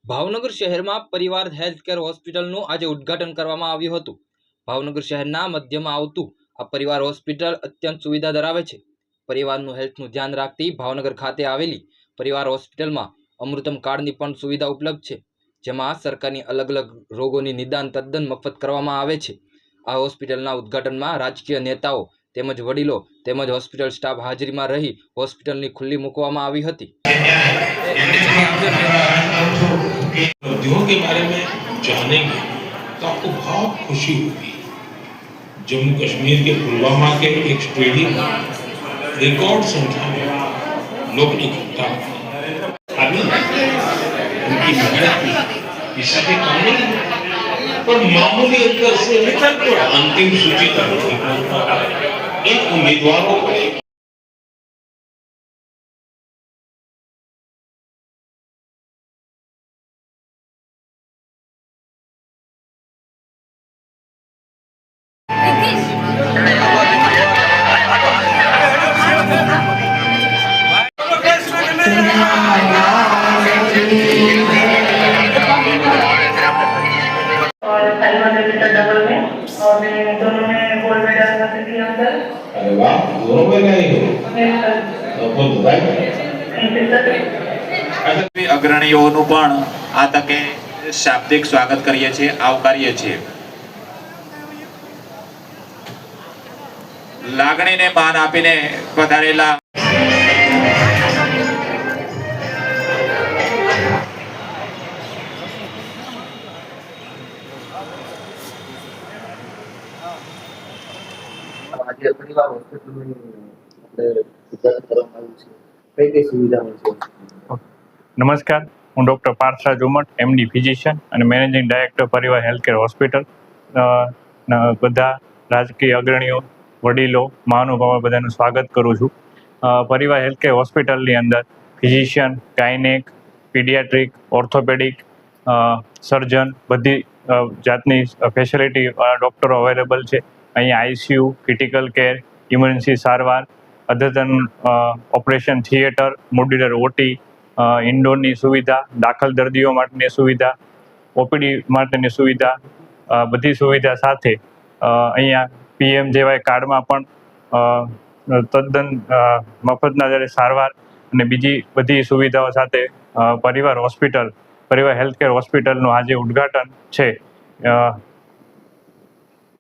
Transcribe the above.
ભાવનગર શહેરમાં પરિવાર હેલ્થકેર હોસ્પિટલનું આજે ઉદ્ઘાટન કરવામાં આવ્યું હતું। ભાવનગર શહેરના મધ્યમાં આવતું આ પરિવાર હોસ્પિટલ અત્યંત સુવિધા ધરાવે છે। પરિવારનું હેલ્થનું ધ્યાન રાખતી ભાવનગર ખાતે આવેલી પરિવાર હોસ્પિટલમાં અમૃતમ કાર્ડની પણ સુવિધા ઉપલબ્ધ છે, જેમાં સરકારની અલગ અલગ રોગોની નિદાન તદ્દન મફત કરવામાં આવે છે। આ હોસ્પિટલના ઉદ્ઘાટનમાં રાજકીય નેતાઓ તેમજ વડીલો તેમજ હોસ્પિટલ સ્ટાફ હાજરીમાં રહી હોસ્પિટલની ખુલ્લી મૂકવામાં આવી હતી। उपलब्धियों के बारे में जानेंगे तो आपको बहुत खुशी होगी। जम्मू कश्मीर के पुलवामा के एक स्टेडियम में रिकॉर्ड संख्या में लोग इकट्ठा हुए। उनकी मेहनत की सभी कामों पर मामूली अंतर से निकल कर अंतिम सूची तक इन उम्मीदवारों को और साइमन डबल में और दोनों में गोल्ड मेडल हासिल किया सर। अरे वाह, दोनों में गए हो तो बहुत बधाई। અગ્રણીઓનું પણ આ તકે શાબ્દિક સ્વાગત કરીએ છીએ, આવકારીએ છીએ। લાગણીને માન આપીને પધારેલા આજે પરિવાર હોસ્પિટલની આપણે ઉદ્ઘાટન કરવામાં આવ્યું છે, કઈ કઈ સુવિધા મળશે? નમસ્કાર, હું doctor Parthraj Umat, MD physician અને મેનેજિંગ ડાયરેક્ટર પરિવાર હેલ્થકેર હોસ્પિટલ। બધા રાજકીય અગ્રણીઓ, વડીલો, મહાનુભાવો બધાનું સ્વાગત કરું છું। પરિવાર હેલ્થકેર હોસ્પિટલની અંદર ફિઝિશિયન, ગાયનેક, પીડિયાટ્રિક, ઓર્થોપેડિક, સર્જન બધી જાતની ફેસિલિટી ડૉક્ટરો અવેલેબલ છે। અહીંયા આઈસીયુ, ક્રિટિકલ કેર, ઇમરજન્સી સારવાર, અદ્યતન ઓપરેશન થિયેટર, મોડ્યુલર ઓટી, ઇન્ડોરની સુવિધા, દાખલ દર્દીઓ માટેની સુવિધા, ઓપીડી માટેની સુવિધા, બધી સુવિધા સાથે અહીંયા PMJY કાર્ડમાં પણ તદ્દન મફતના દરે સારવાર અને બીજી બધી સુવિધાઓ સાથે પરિવાર હેલ્થકેર હોસ્પિટલનું આજે ઉદ્ઘાટન છે।